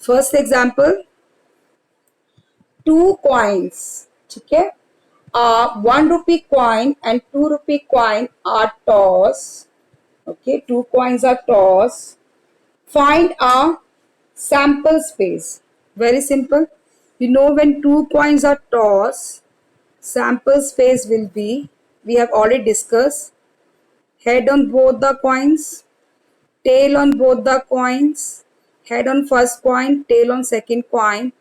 First example, two coins, ठीक है, 1 rupee coin and 2 rupee coin are tossed. Okay, two coins are tossed. Find a sample space. Very simple. You know, when two coins are tossed, sample space will be, we have already discussed, head on both the coins, tail on both the coins, head on first coin, tail on second coin,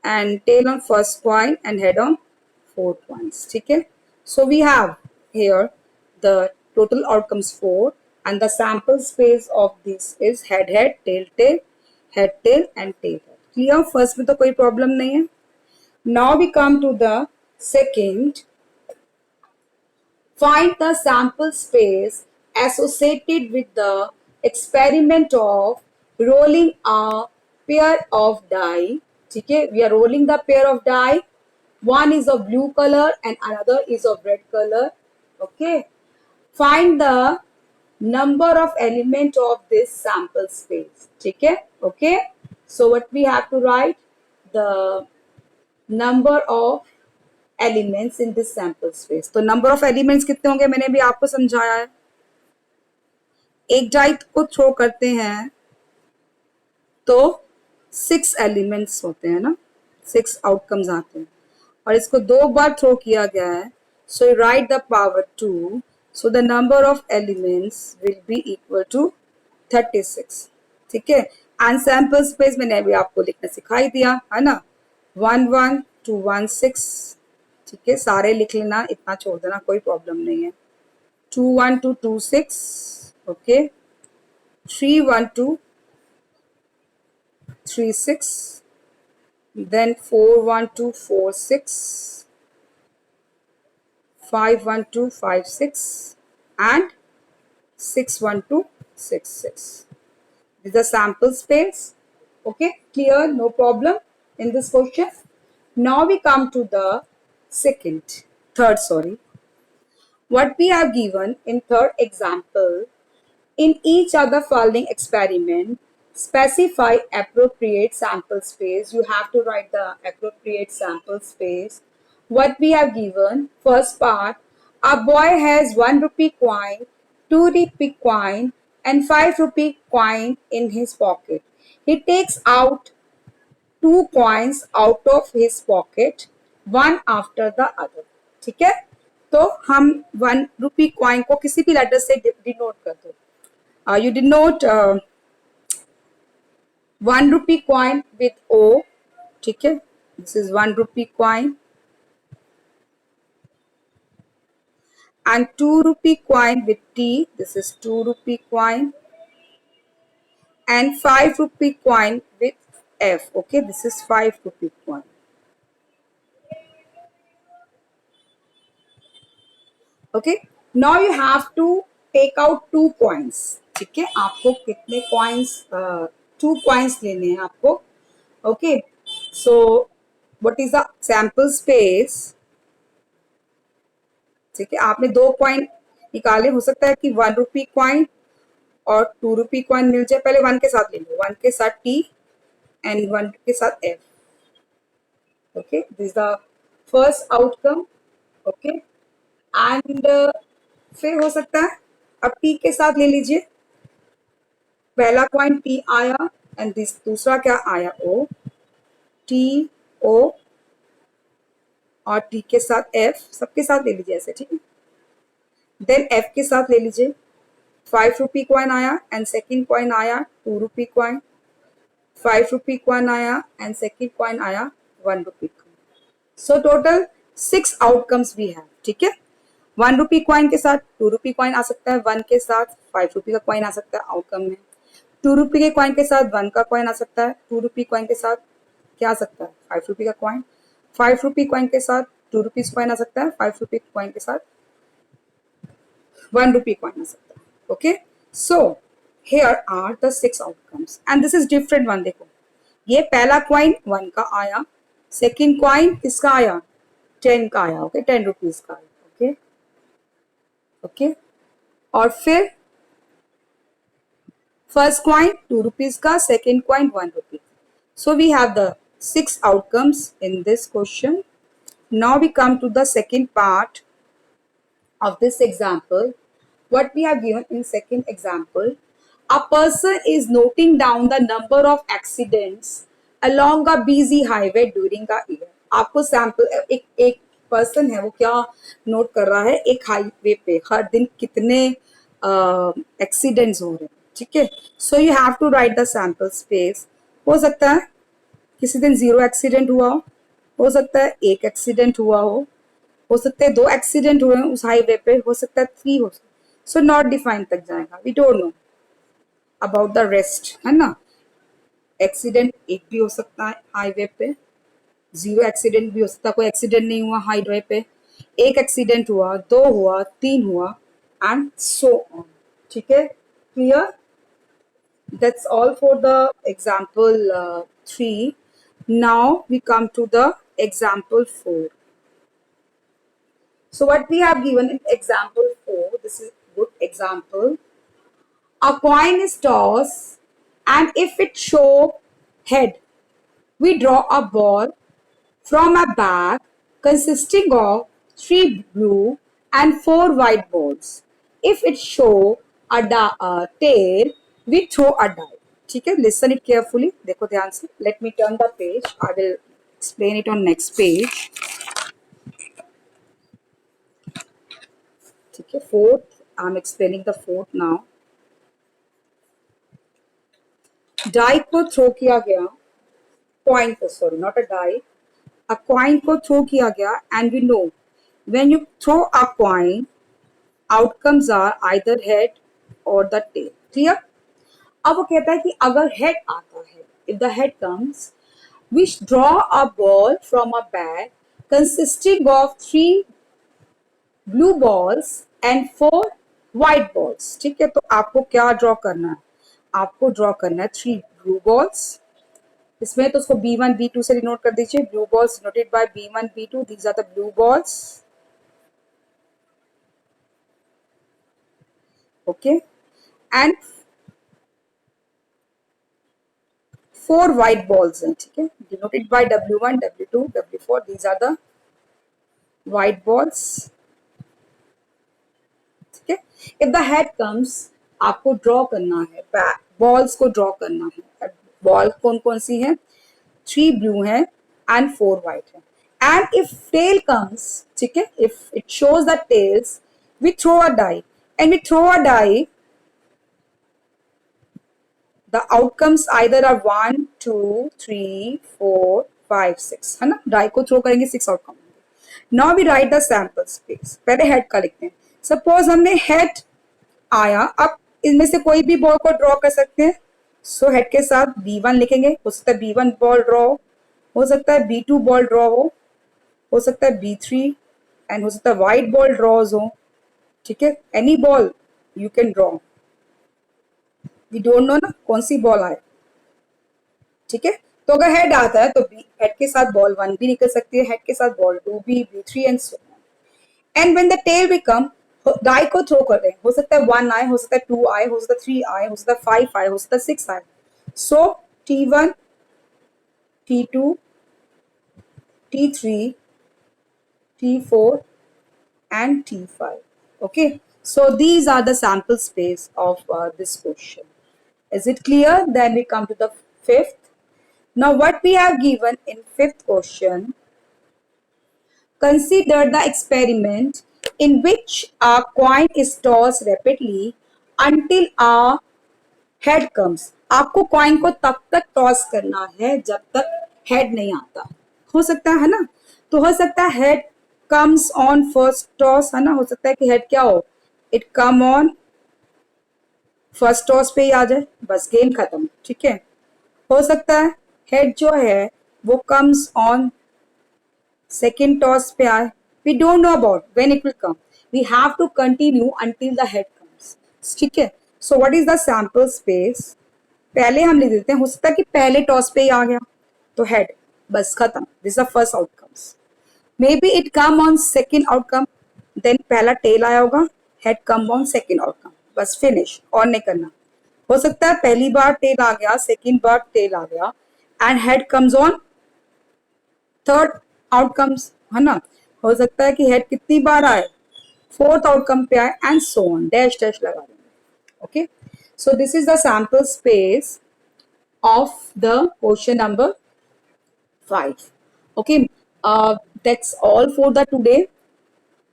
and tail on first coin and head on fourth coins. Okay, so we have here the total outcomes 4 and the sample space of this is head head, tail tail, head tail and tail head. Clear? First में तो कोई problem नहीं है. Now we come to the second. Find the sample space associated with the experiment of rolling a pair of die. ठीक है, we are rolling the pair of die. One is of blue color and another is of red color. Okay. Find the number of element of this sample space. ठीक है. Okay. So what we have to write, the number of elements in this sample space. तो number of elements कितने होंगे मैंने भी आपको समझाया है. एक डाई को थ्रो करते हैं तो 6 एलिमेंट्स होते हैं ना, 6 आउटकम्स आते हैं, और इसको 2 बार थ्रो किया गया है. So right the power 2. So the number of elements will be equal to 36. ठीक है. एंड सैंपल स्पेस मैंने अभी आपको लिखना सिखाई दिया है ना, 1 1 2 1 6. ठीक है, सारे लिख लेना, इतना छोड़ देना, कोई प्रॉब्लम नहीं है. 2 1 2 2 6. Okay, 3 1 2 3 6. then 4 1 2 4 6. 5 1 2 5 6 and 6 1 2 6 6. This is the sample space. Okay, clear? No problem in this question. Now we come to the third, what we have given in third example. In each of the following experiment, specify appropriate sample space. You have to write the appropriate sample space. What we have given, first part, a boy has 1 rupee coin, 2 rupee coin and 5 rupee coin in his pocket. He takes out 2 coins out of his pocket, one after the other. ठीक है, तो हम 1 rupee coin को किसी भी letter से denote कर दो. You denote 1 rupee coin with O. ठीक है, this is 1 rupee coin, and 2 rupee coin with T. This is 2 rupee coin, and 5 rupee coin with F. Okay, this is 5 rupee coin. Okay, now you have to take out 2 coins. ठीक है, आपको कितने coins, 2 coins लेने हैं आपको. Okay, so what is the sample space? ठीक है, आपने 2 coin निकाले. हो सकता है कि 1 rupee coin और 2 rupee coin मिल जाए. पहले 1 के साथ ले लो, 1 के साथ T and 1 के साथ F. Okay, this is the first outcome. Okay, and फिर हो सकता है अब T के साथ ले लीजिए. पहला कॉइन T आया एंड दूसरा क्या आया, O. T O और T के साथ F, सबके साथ ले लीजिए ऐसे. ठीक है, देन F के साथ ले लीजिए. 5 rupee कॉइन आया एंड सेकेंड कॉइन आया 2 rupee कॉइन. 5 rupee कॉइन आया एंड सेकेंड कॉइन आया 1 rupee coin. So total 6 outcomes भी है. ठीक है, 1 rupee कॉइन के साथ 2 rupee कॉइन आ सकता है, 1 के साथ 5 rupee का कॉइन आ सकता है आउटकम में. 2 rupee के कॉइन के साथ 1 का कॉइन आ सकता है. 2 rupee कॉइन के साथ क्या आ सकता है, 5 rupee का कॉइन. 5 rupee कॉइन के साथ 2 rupees कॉइन आ सकता है. 5 rupee कॉइन के साथ 1 rupee कॉइन आ सकता है. Okay, so here are the 6 outcomes and this is different one. देखो, ये पहला कॉइन 1 का आया, सेकेंड कॉइन किसका आया, 10 का आया. ओके, 10 rupees का आया. ओके ओके, और फिर फर्स्ट कॉइन 2 rupees का, second coin 1 rupee. So we have the 6 outcomes in this question. Now we come to the second part of this example. What we have given in second example, a person is noting down the number of accidents along a busy highway during a year. आपको sample एक person है, वो क्या note कर रहा है, एक highway पे हर दिन कितने एक्सीडेंट्स हो रहे हैं, ठीक है. So you have to write the sample space. हो सकता है किसी दिन 0 एक्सीडेंट हुआ हो सकता है 1 एक्सीडेंट हुआ हो सकता है 2 एक्सीडेंट हुए उस हाईवे पे, हो सकता है 3 हो. सो नॉट डिफाइन तक जाएगा. We don't know about the rest, है ना. एक्सीडेंट एक भी हो सकता है हाईवे पे, 0 एक्सीडेंट भी हो सकता है, कोई एक्सीडेंट नहीं हुआ हाईवे पे, 1 एक्सीडेंट हुआ, 2 हुआ, 3 हुआ, एंड सो ऑन. ठीक है, clear. That's all for the example 3. Now we come to the example 4. So what we have given in example 4, this is a good example. A coin is tossed and if it show head, we draw a ball from a bag consisting of 3 blue and 4 white balls. If it show a tail, we throw a die. ठीक है, listen it carefully. देखो ध्यान से. Let me turn the page. I will explain it on next page. ठीक है, fourth. I'm explaining the fourth now. Die को throw किया गया, coin को, sorry, not a die. A coin को थ्रो किया गया and we know when you throw a coin, outcomes are either head or the tail. Clear? अब वो कहता है कि अगर head आता है, if the head comes, we draw a ball from a bag consisting of 3 blue balls and 4 white balls. ठीक है, तो आपको क्या ड्रॉ करना है? आपको ड्रॉ करना है 3 blue balls. इसमें तो उसको B1 B2 से डिनोट कर दीजिए. Blue balls noted by B1 B2. These are the blue balls. Okay, and 4 white balls हैं. ठीक है, denoted by W1 W2 W4. These are the white balls. ठीक है, इफ द हेड कम्स, आपको draw करना है, बॉल्स को draw करना है. बॉल कौन कौन सी है? 3 ब्लू है एंड 4 व्हाइट है. एंड इफ टेल कम्स, ठीक है, if it shows the tails, we throw a die and we throw a die. The outcomes either are 1 2 3 4 5 6, है ना. डाई को थ्रो करेंगे 6 outcome. Now we write the sample space. पहले head का लिखते हैं. सपोज हमने हेड आया, अब इनमें से कोई भी बॉल को ड्रॉ कर सकते हैं. सो हेड के साथ B1 लिखेंगे. हो सकता है B1 बॉल ड्रॉ हो सकता है B2 बॉल ड्रॉ हो सकता है B3, एंड हो सकता है व्हाइट बॉल ड्रॉज हो. ठीक है, any ball you can draw. We don't know ना कौन सी बॉल आए. ठीक है, तो अगर हेड आता है तो हेड के साथ बॉल 1 भी निकल सकती है, हेड के साथ बॉल 2 भी, B3 and so on. And when the tail will come, die को थ्रो कर रहे हैं. हो सकता है 1 आए, हो सकता है 2 आए, हो सकता है 3 आए, हो सकता है 5 आए, हो सकता है 6 आए. सो T1 T2 T3 T4 and T5. Okay, so these are the sample space of this question. Is it clear? Then we come to the fifth. Now what we have given in fifth question, consider the experiment in which a coin is tossed rapidly until a head comes. आपको coin को तब तक toss करना है जब तक head नहीं आता. हो सकता है ना, तो हो सकता है head comes on first toss, है ना. हो सकता है कि हेड क्या हो, it come on first toss पे ही आ जाए, बस गेम खत्म. ठीक है, हो सकता है हेड जो है वो कम्स ऑन सेकेंड टॉस पे आए. We don't know about when it will come. We have to continue until the head comes. ठीक है, so what is the sample space? पहले हम लिख देते हैं. हो सकता है कि पहले टॉस पे ही आ गया तो हेड, बस खत्म. This is the first outcomes. May be it come on second outcome, then पहला टेल आया होगा, head come on second outcome, बस फिनिश, और नहीं करना. हो सकता है पहली बार टेल आ गया, सेकेंड बार टेल आ गया, and head comes on third outcomes, है ना. हो सकता है कि हेड कितनी बार आए, फोर्थ आउटकम पे आए, and so on, dash dash लगा देंगे. Okay, so this is the sample space of the question number 5. Okay, that's all for the today.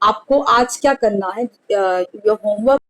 आपको आज क्या करना है, योर होमवर्क